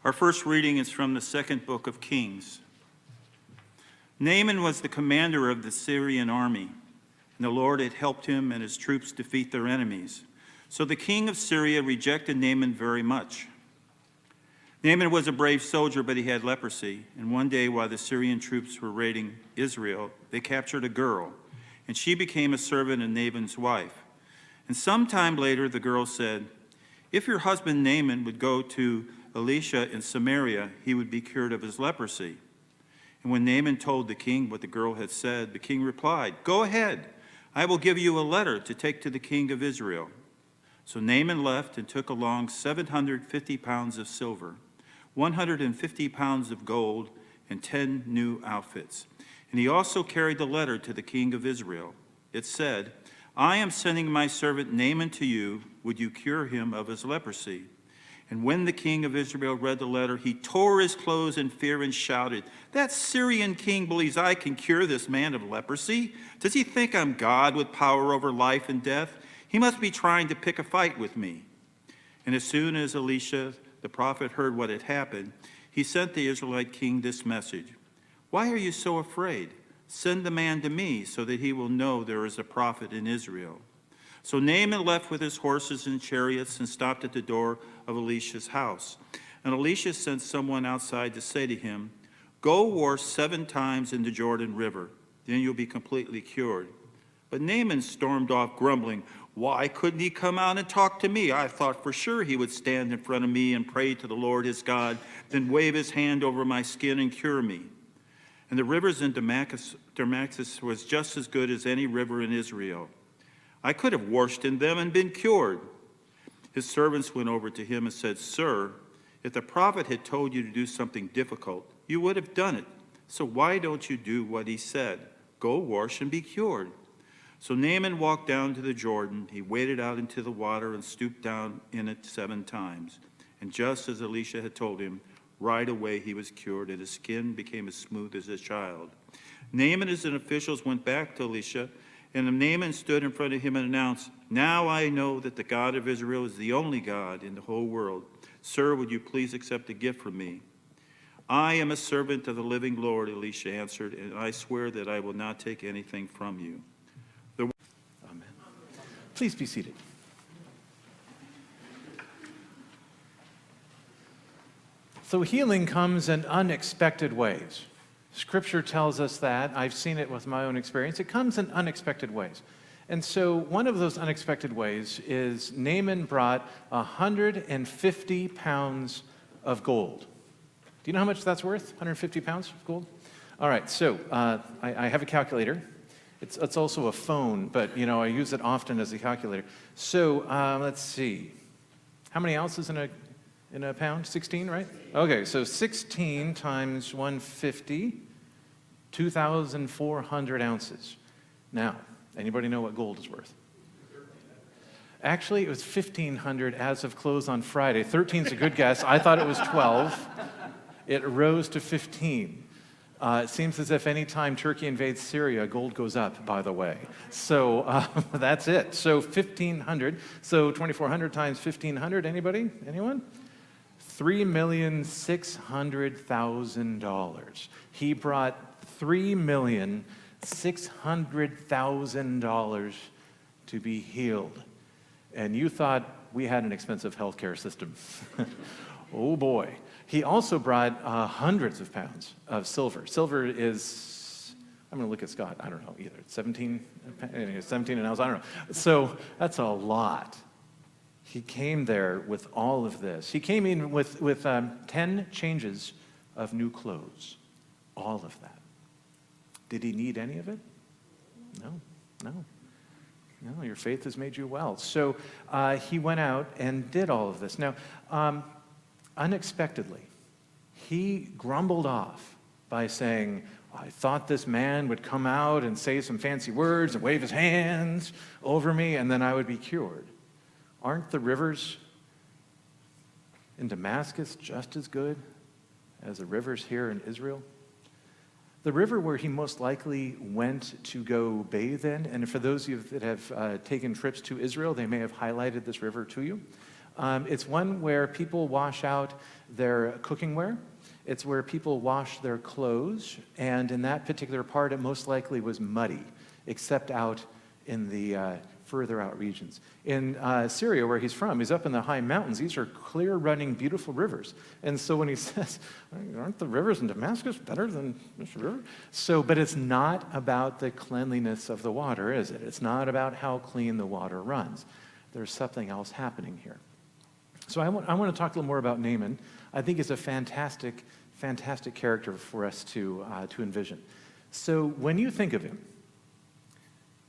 Our first reading is from the second book of Kings. Naaman was the commander of the Syrian army, and the Lord had helped him and his troops defeat their enemies. So the king of Syria rejected Naaman very much. Naaman was a brave soldier, but he had leprosy. And one day, while the Syrian troops were raiding Israel, they captured a girl, and she became a servant of Naaman's wife. And some time later, the girl said, "If your husband Naaman would go to Elisha in Samaria, he would be cured of his leprosy." And when Naaman told the king what the girl had said, the king replied, "Go ahead. I will give you a letter to take to the king of Israel." So Naaman left and took along 750 pounds of silver, 150 pounds of gold, and 10 new outfits. And he also carried the letter to the king of Israel. It said, "I am sending my servant Naaman to you. Would you cure him of his leprosy?" And when the king of Israel read the letter, he tore his clothes in fear and shouted, "That Syrian king believes I can cure this man of leprosy? Does he think I'm God with power over life and death? He must be trying to pick a fight with me." And as soon as Elisha the prophet heard what had happened, he sent the Israelite king this message, "Why are you so afraid? Send the man to me so that he will know there is a prophet in Israel." So Naaman left with his horses and chariots and stopped at the door of Elisha's house. And Elisha sent someone outside to say to him, "Go wash 7 times in the Jordan River, then you'll be completely cured." But Naaman stormed off, grumbling, "Why couldn't he come out and talk to me? I thought for sure he would stand in front of me and pray to the Lord his God, then wave his hand over my skin and cure me." And the rivers in Damascus was just as good as any river in Israel. I could have washed in them and been cured. His servants went over to him and said, "Sir, if the prophet had told you to do something difficult, you would have done it. So why don't you do what he said? Go wash and be cured." So Naaman walked down to the Jordan. He waded out into the water and stooped down in it 7 times. And just as Elisha had told him, right away he was cured, and his skin became as smooth as a child. Naaman and his officials went back to Elisha, and Naaman stood in front of him and announced, "Now I know that the God of Israel is the only God in the whole world. Sir, would you please accept a gift from me?" "I am a servant of the living Lord," Elisha answered, "and I swear that I will not take anything from you." Amen. Please be seated. So healing comes in unexpected ways. Scripture tells us that. I've seen it with my own experience. It comes in unexpected ways. And so one of those unexpected ways is Naaman brought 150 pounds of gold. Do you know how much that's worth, 150 pounds of gold? All right, so I have a calculator. It's also a phone, but I use it often as a calculator. So let's see. How many ounces in a pound? 16, right? Okay, so 16 times 150, 2,400 ounces. Now, anybody know what gold is worth? Actually, it was 1,500 as of close on Friday. 13 is a good guess. I thought it was 12. It rose to 15. It seems as if any time Turkey invades Syria, gold goes up, by the way. So that's it. So 1,500. So 2,400 times 1,500. Anybody? Anyone? $3,600,000. He brought $3,600,000 to be healed. And you thought we had an expensive healthcare system. Oh boy. He also brought hundreds of pounds of silver. Silver is, I'm going to look at Scott, I don't know either. 17 an ounce, I don't know. So that's a lot. He came there with all of this. He came in with 10 changes of new clothes. All of that. Did he need any of it? No. Your faith has made you well. So he went out and did all of this. Now, unexpectedly, he grumbled off by saying, "I thought this man would come out and say some fancy words and wave his hands over me, and then I would be cured." Aren't the rivers in Damascus just as good as the rivers here in Israel? The river where he most likely went to go bathe in, and for those of you that have taken trips to Israel, they may have highlighted this river to you. It's one where people wash out their cooking ware. It's where people wash their clothes. And in that particular part, it most likely was muddy, except out in the further out regions. In Syria, where he's from, he's up in the high mountains. These are clear running, beautiful rivers. And so when he says, aren't the rivers in Damascus better than this river? But it's not about the cleanliness of the water, is it? It's not about how clean the water runs. There's something else happening here. So I want to talk a little more about Naaman. I think he's a fantastic character for us to envision. So when you think of him,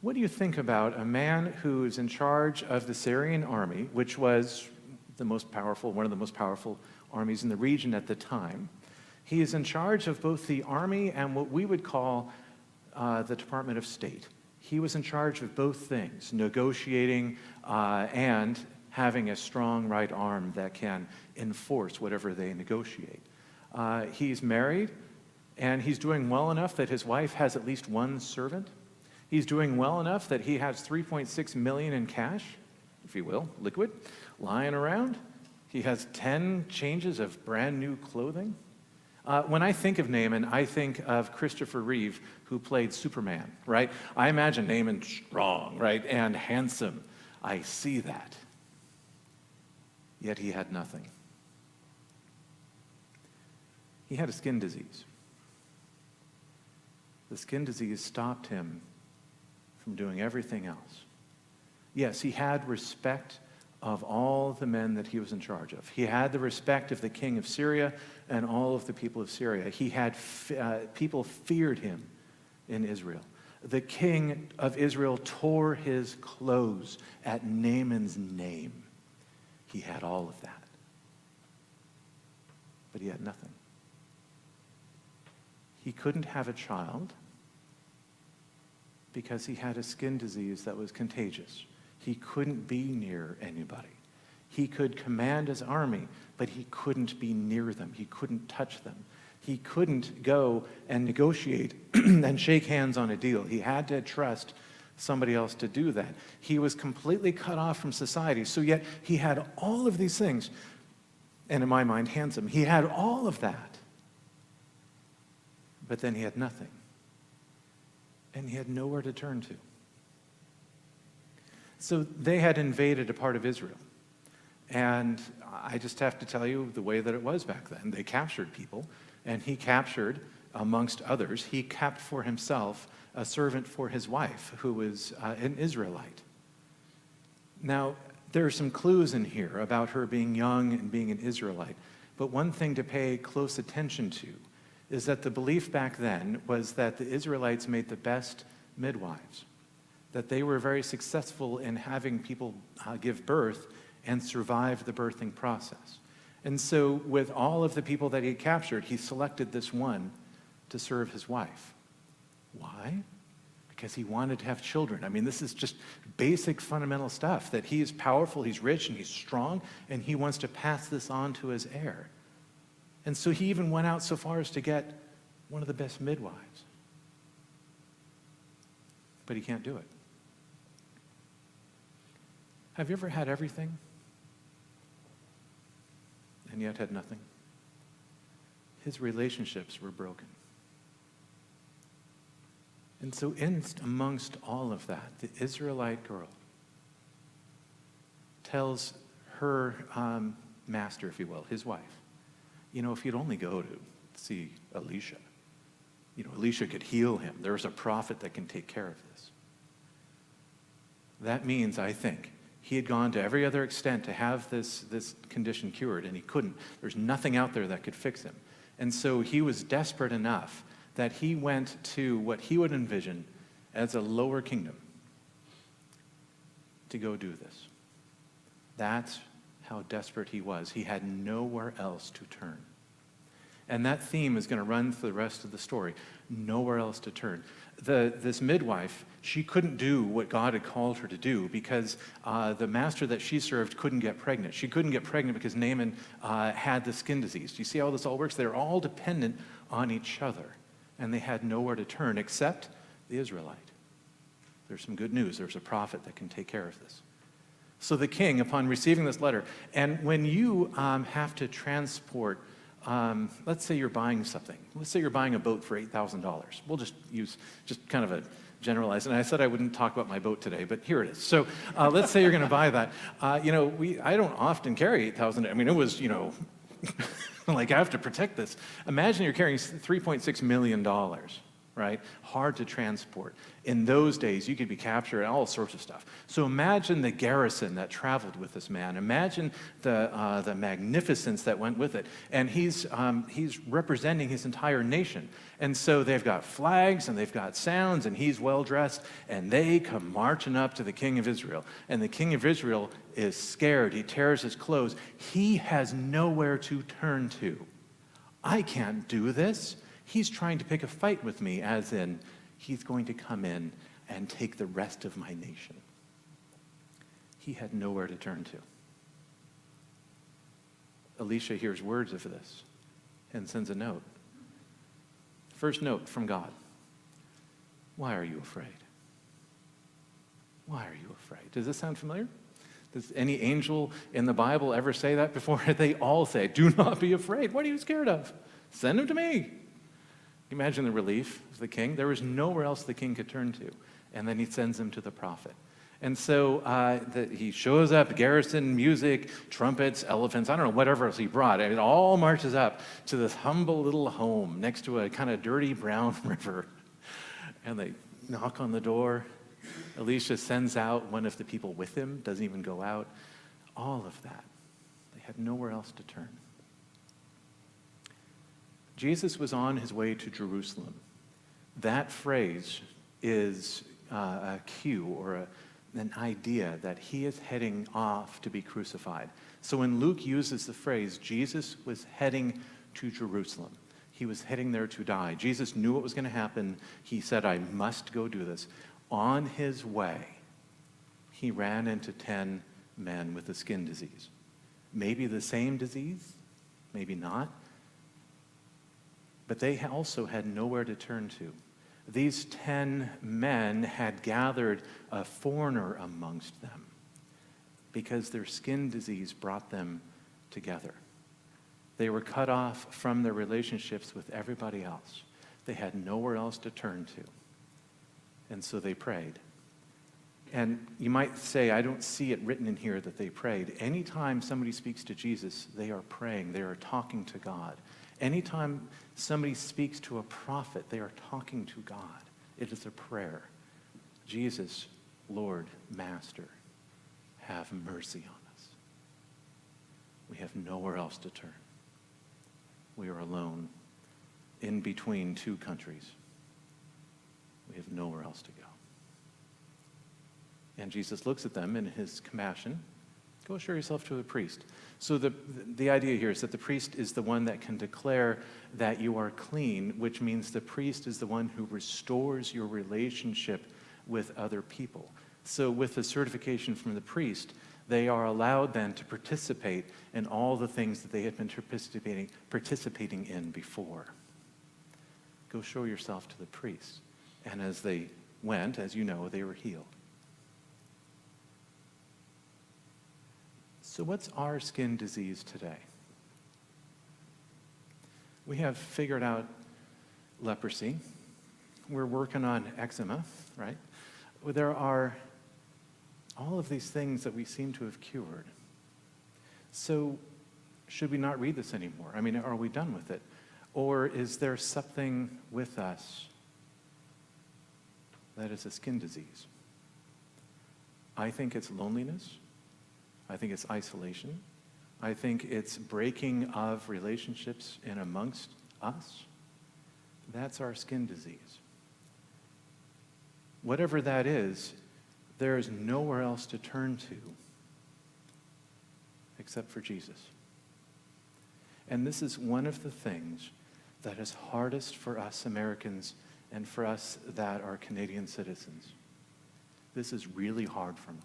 what do you think about a man who's in charge of the Syrian army, which was one of the most powerful armies in the region at the time? He is in charge of both the army and what we would call the Department of State. He was in charge of both things, negotiating and having a strong right arm that can enforce whatever they negotiate. He's married, and he's doing well enough that his wife has at least one servant. He's doing well enough that he has $3.6 million in cash, if you will, liquid, lying around. He has 10 changes of brand new clothing. When I think of Naaman, I think of Christopher Reeve, who played Superman, right? I imagine Naaman strong, right, and handsome. I see that. Yet he had nothing. He had a skin disease. The skin disease stopped him from doing everything else. Yes, he had respect of all the men that he was in charge of. He had the respect of the king of Syria and all of the people of Syria. He had people feared him in Israel. The king of Israel tore his clothes at Naaman's name. He had all of that. But he had nothing. He couldn't have a child because he had a skin disease that was contagious. He couldn't be near anybody. He could command his army, but he couldn't be near them. He couldn't touch them. He couldn't go and negotiate and shake hands on a deal. He had to trust somebody else to do that. He was completely cut off from society. So yet he had all of these things, and in my mind, handsome. He had all of that, but then he had nothing. And he had nowhere to turn to. So they had invaded a part of Israel. And I just have to tell you the way that it was back then. They captured people, and he captured, amongst others, he kept for himself a servant for his wife, who was an Israelite. Now, there are some clues in here about her being young and being an Israelite. But one thing to pay close attention to is that the belief back then was that the Israelites made the best midwives, that they were very successful in having people give birth and survive the birthing process. And so with all of the people that he captured, he selected this one to serve his wife. Why? Because he wanted to have children. I mean, this is just basic fundamental stuff, that he is powerful, he's rich, and he's strong, and he wants to pass this on to his heir. And so he even went out so far as to get one of the best midwives. But he can't do it. Have you ever had everything and yet had nothing? His relationships were broken. And so amongst all of that, the Israelite girl tells her master, if you will, his wife, if you'd only go to see Elisha, Elisha could heal him. There's a prophet that can take care of this. That means, I think, he had gone to every other extent to have this condition cured, and he couldn't. There's nothing out there that could fix him. And so he was desperate enough that he went to what he would envision as a lower kingdom to go do this. That's how desperate he was. He had nowhere else to turn. And that theme is going to run for the rest of the story. Nowhere else to turn. This midwife, she couldn't do what God had called her to do because the master that she served couldn't get pregnant. She couldn't get pregnant because Naaman had the skin disease. Do you see how this all works? They're all dependent on each other. And they had nowhere to turn except the Israelite. There's some good news. There's a prophet that can take care of this. So the king, upon receiving this letter, and when you have to transport, let's say you're buying something. Let's say you're buying a boat for $8,000. We'll just use kind of a generalized, and I said I wouldn't talk about my boat today, but here it is. So let's say you're going to buy that. I don't often carry 8,000. I mean, it was, like I have to protect this. Imagine you're carrying $3.6 million, right? Hard to transport. In those days, you could be captured and all sorts of stuff. So imagine the garrison that traveled with this man. Imagine the magnificence that went with it. And he's representing his entire nation. And so they've got flags and they've got sounds, and he's well-dressed, and they come marching up to the king of Israel. And the king of Israel is scared. He tears his clothes. He has nowhere to turn to. I can't do this. He's trying to pick a fight with me, as in, he's going to come in and take the rest of my nation. He had nowhere to turn to. Elisha hears words of this and sends a note. First note from God. Why are you afraid? Why are you afraid? Does this sound familiar? Does any angel in the Bible ever say that before? They all say, do not be afraid. What are you scared of? Send him to me. Imagine the relief of the king. There was nowhere else the king could turn to. And then he sends him to the prophet. And so he shows up, garrison, music, trumpets, elephants, I don't know, whatever else he brought. It all marches up to this humble little home next to a kind of dirty brown river. And they knock on the door. Elisha sends out one of the people with him, doesn't even go out. All of that. They had nowhere else to turn. Jesus was on his way to Jerusalem. That phrase is a cue or an idea that he is heading off to be crucified. So when Luke uses the phrase, Jesus was heading to Jerusalem. He was heading there to die. Jesus knew what was going to happen. He said, I must go do this. On his way, he ran into 10 men with a skin disease. Maybe the same disease, maybe not. But they also had nowhere to turn to. These 10 men had gathered a foreigner amongst them because their skin disease brought them together. They were cut off from their relationships with everybody else. They had nowhere else to turn to. And so they prayed. And you might say, I don't see it written in here that they prayed. Anytime somebody speaks to Jesus, they are praying. They are talking to God. Anytime somebody speaks to a prophet, they are talking to God. It is a prayer. Jesus, Lord, Master, have mercy on us. We have nowhere else to turn. We are alone in between two countries. We have nowhere else to go. And Jesus looks at them in his compassion. Go show yourself to a priest. So the idea here is that the priest is the one that can declare that you are clean, which means the priest is the one who restores your relationship with other people. So with the certification from the priest, they are allowed then to participate in all the things that they had been participating in before. Go show yourself to the priest. And as they went, as you know, they were healed. So what's our skin disease today? We have figured out leprosy. We're working on eczema, right? There are all of these things that we seem to have cured. So should we not read this anymore? I mean, are we done with it? Or is there something with us that is a skin disease? I think it's loneliness. I think it's isolation. I think it's breaking of relationships in amongst us. That's our skin disease. Whatever that is, there is nowhere else to turn to except for Jesus. And this is one of the things that is hardest for us Americans and for us that are Canadian citizens. This is really hard for us.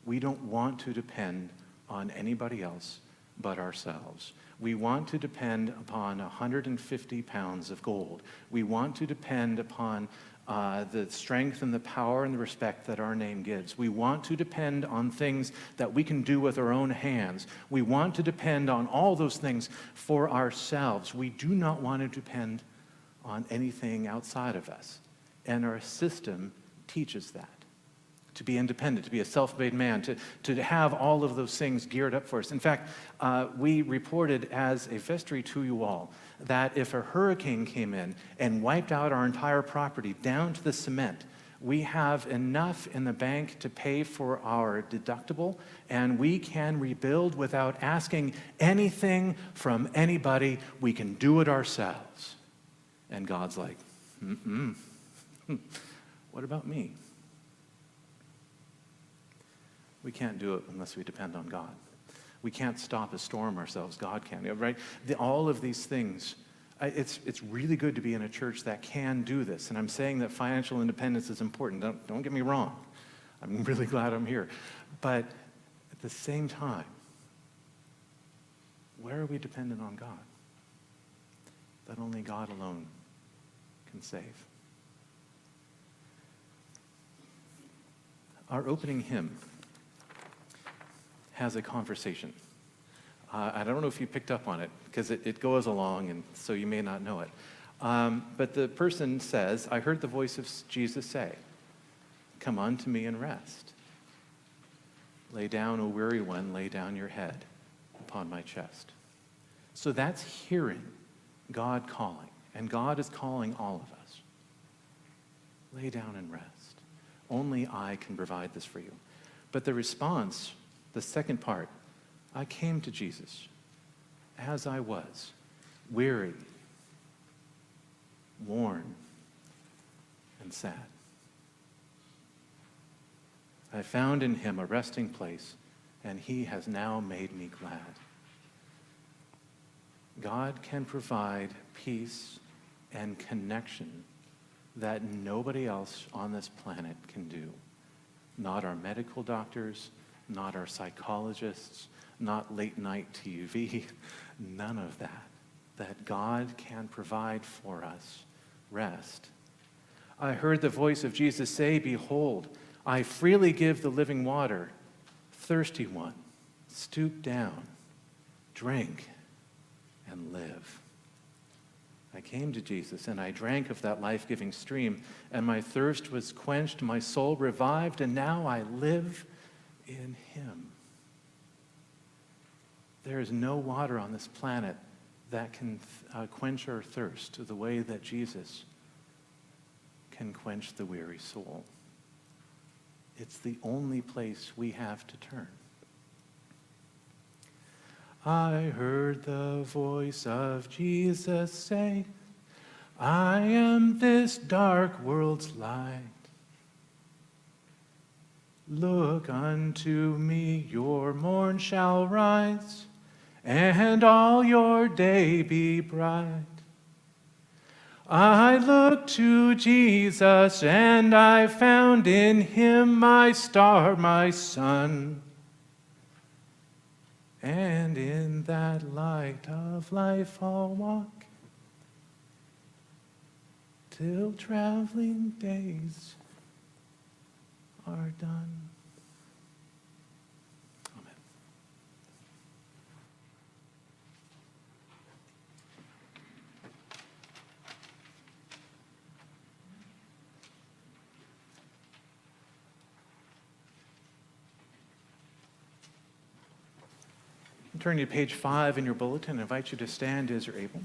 We don't want to depend on anybody else but ourselves. We want to depend upon 150 pounds of gold. We want to depend upon the strength and the power and the respect that our name gives. We want to depend on things that we can do with our own hands. We want to depend on all those things for ourselves. We do not want to depend on anything outside of us. And our system teaches that. To be independent, to be a self-made man, to have all of those things geared up for us. In fact, we reported as a vestry to you all that if a hurricane came in and wiped out our entire property down to the cement, we have enough in the bank to pay for our deductible, and we can rebuild without asking anything from anybody. We can do it ourselves. And God's like, what about me? We can't do it unless we depend on God. We can't stop a storm ourselves. God can, right? All of these things, it's really good to be in a church that can do this. And I'm saying that financial independence is important. Don't get me wrong. I'm really glad I'm here. But at the same time, where are we dependent on God? That only God alone can save. Our opening hymn has a conversation. I don't know if you picked up on it, because it goes along, and so you may not know it. But the person says, I heard the voice of Jesus say, come unto me and rest. Lay down, O weary one, lay down your head upon my chest. So that's hearing God calling, and God is calling all of us. Lay down and rest. Only I can provide this for you. But the response, the second part, I came to Jesus as I was, weary, worn, and sad. I found in him a resting place, and he has now made me glad. God can provide peace and connection that nobody else on this planet can do. Not our medical doctors, not our psychologists, not late night TV, none of that. That God can provide for us rest. I heard the voice of Jesus say, behold, I freely give the living water. Thirsty one, stoop down, drink, and live. I came to Jesus, and I drank of that life-giving stream, and my thirst was quenched, my soul revived, and now I live in him. There is no water on this planet that can quench our thirst the way that Jesus can quench the weary soul. It's the only place we have to turn. I heard the voice of Jesus say, I am this dark world's light. Look unto me, your morn shall rise, and all your day be bright. I looked to Jesus, and I found in him my star, my sun. And in that light of life I'll walk till traveling days are done. Amen. Turn to page 5 in your bulletin. I invite you to stand as you're able.